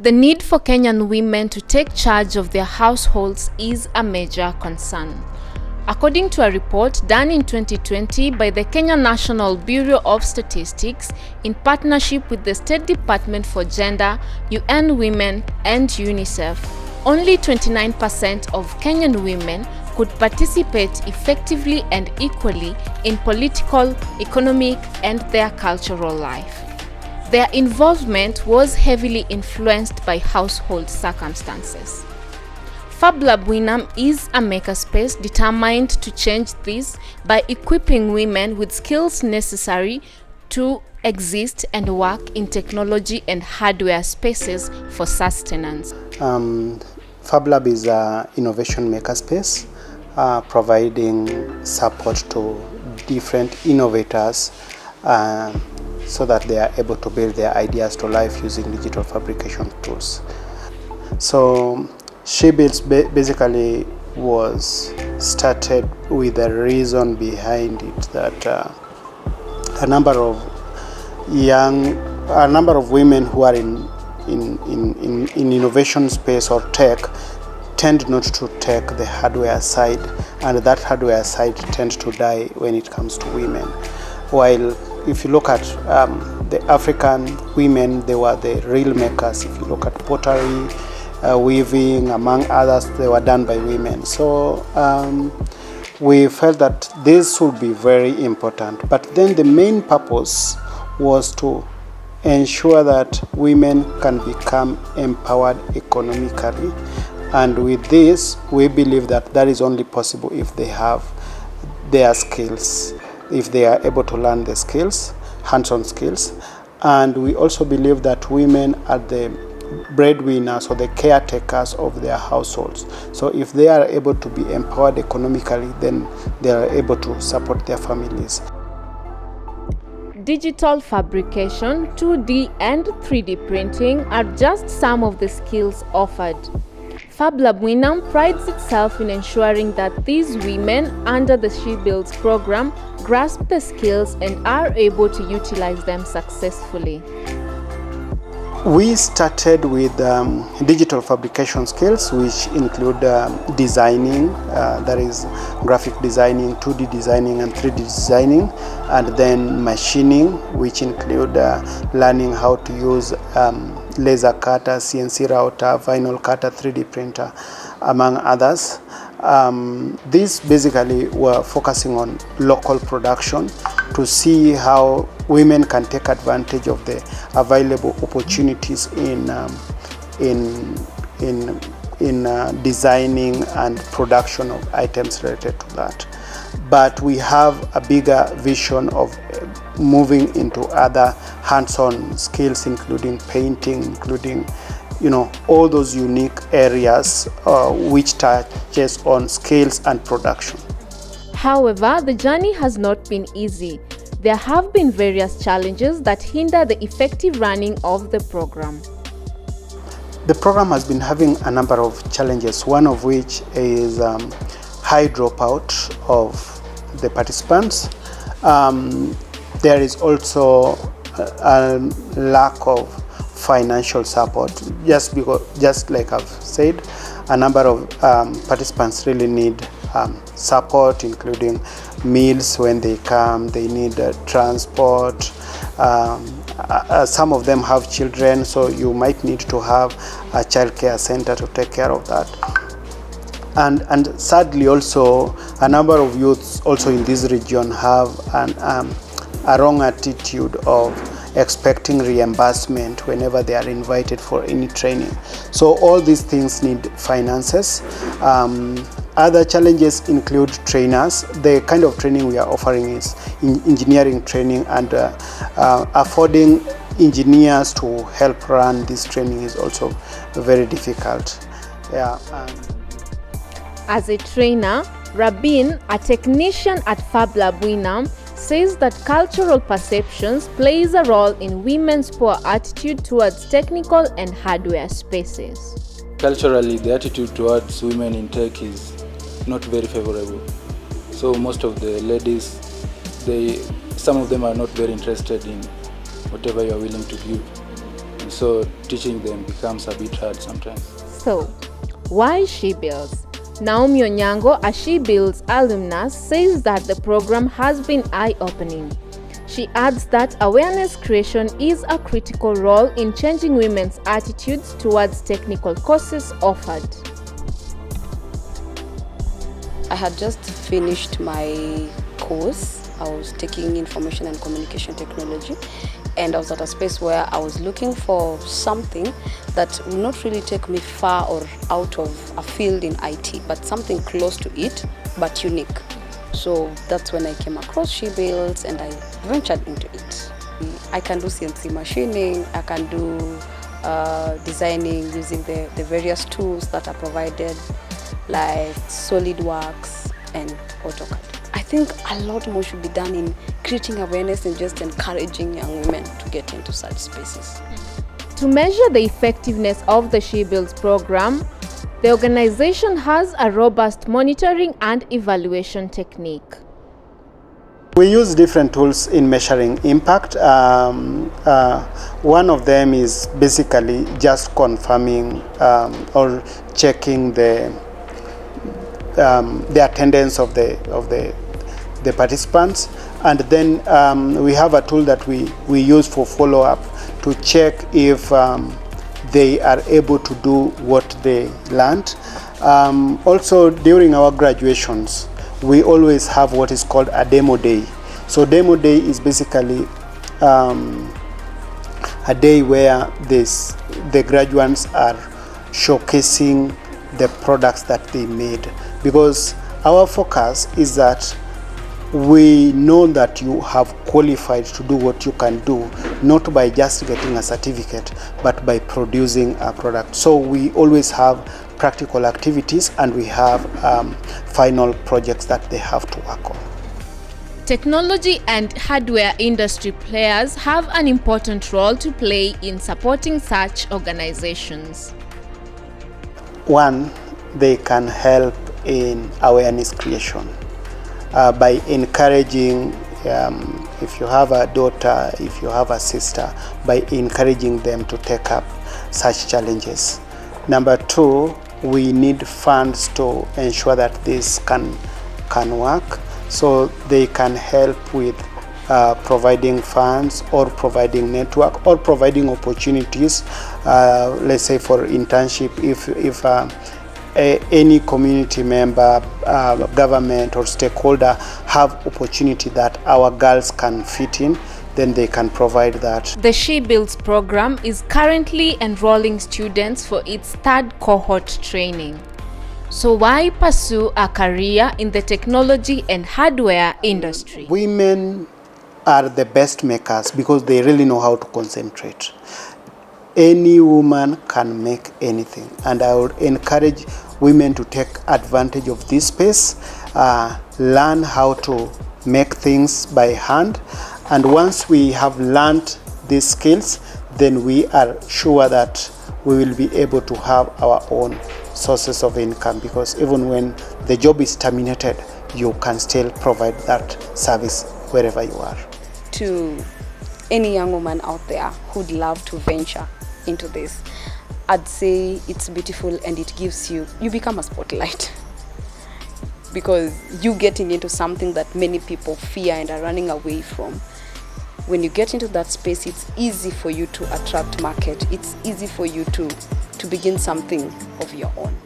The need for Kenyan women to take charge of their households is a major concern. According to a report done in 2020 by the Kenya National Bureau of Statistics in partnership with the State Department for Gender, UN Women and UNICEF, only 29% of Kenyan women could participate effectively and equally in political, economic, and their cultural life. Their involvement was heavily influenced by household circumstances. Fablab Winam is a makerspace determined to change this by equipping women with skills necessary to exist and work in technology and hardware spaces for sustenance. Fablab is an innovation makerspace providing support to different innovators so that they are able to build their ideas to life using digital fabrication tools. So She Builds basically was started with a reason behind it that a number of women who are in innovation space or tech tend not to take the hardware side, and that hardware side tends to die when it comes to women. While if you look at the African women, they were the real makers. If you look at pottery, weaving, among others, they were done by women. So we felt that this would be very important. But then the main purpose was to ensure that women can become empowered economically. And with this, we believe that that is only possible if they have their skills, if they are able to learn the skills, hands-on skills. And we also believe that women are the breadwinners or the caretakers of their households. So if they are able to be empowered economically, then they are able to support their families. Digital fabrication, 2D and 3D printing are just some of the skills offered. Fablab Winam prides itself in ensuring that these women under the She Builds program grasp the skills and are able to utilize them successfully. We started with digital fabrication skills, which include designing, that is graphic designing, 2D designing and 3D designing, and then machining, which include learning how to use laser cutter, CNC router, vinyl cutter, 3D printer, among others. These basically were focusing on local production to see how women can take advantage of the available opportunities in designing and production of items related to that. But we have a bigger vision of moving into other hands-on skills, including painting, including all those unique areas which touches on skills and production. However, the journey has not been easy. There have been various challenges that hinder the effective running of the program. The program has been having a number of challenges, one of which is high dropout of the participants. There is also a lack of financial support, just like I've said, a number of participants really need support, including meals when they come. They need transport. Some of them have children, so you might need to have a child care center to take care of that. And sadly also, a number of youths also in this region have a wrong attitude of expecting reimbursement whenever they are invited for any training. So all these things need finances. Other challenges include trainers. The kind of training we are offering is engineering training, and affording engineers to help run this training is also very difficult. As a trainer, Rabin, a technician at Fablab Winam, says that cultural perceptions plays a role in women's poor attitude towards technical and hardware spaces. Culturally, the attitude towards women in tech is not very favorable. So most of the ladies, some of them are not very interested in whatever you are willing to give. and so teaching them becomes a bit hard sometimes. So, why She Builds? Naomi Onyango, a She Builds alumnus, says that the program has been eye-opening. She adds that awareness creation is a critical role in changing women's attitudes towards technical courses offered. I had just finished my course. I was taking information and communication technology, and I was at a space where I was looking for something that would not really take me far or out of a field in IT, but something close to it, but unique. So that's when I came across She Builds and I ventured into it. I can do CNC machining, I can do designing using the various tools that are provided, like SolidWorks and AutoCAD. I think a lot more should be done in creating awareness and just encouraging young women to get into such spaces. To measure the effectiveness of the She Builds program, the organization has a robust monitoring and evaluation technique. We use different tools in measuring impact. One of them is basically just confirming or checking the attendance of the participants, and then we have a tool that we use for follow-up to check if they are able to do what they learned. Also, during our graduations, we always have what is called a demo day. So demo day is basically a day where the graduates are showcasing the products that they made, because our focus is that we know that you have qualified to do what you can do, not by just getting a certificate, but by producing a product. So we always have practical activities, and we have final projects that they have to work on. Technology and hardware industry players have an important role to play in supporting such organizations. One, they can help in awareness creation by encouraging, if you have a daughter, if you have a sister, by encouraging them to take up such challenges. Number two, we need funds to ensure that this can work, so they can help with providing funds or providing network or providing opportunities, let's say for internship. If any community member, government or stakeholder have opportunity that our girls can fit in, then they can provide that. The She Builds program is currently enrolling students for its third cohort training. So why pursue a career in the technology and hardware industry? Women are the best makers because they really know how to concentrate. Any woman can make anything, and I would encourage women to take advantage of this space, learn how to make things by hand, and once we have learned these skills, then we are sure that we will be able to have our own sources of income, because even when the job is terminated, you can still provide that service wherever you are. To any young woman out there who'd love to venture into this, I'd say it's beautiful, and it gives you become a spotlight, because you getting into something that many people fear and are running away from. When you get into that space, it's easy for you to attract market. It's easy for you to begin something of your own.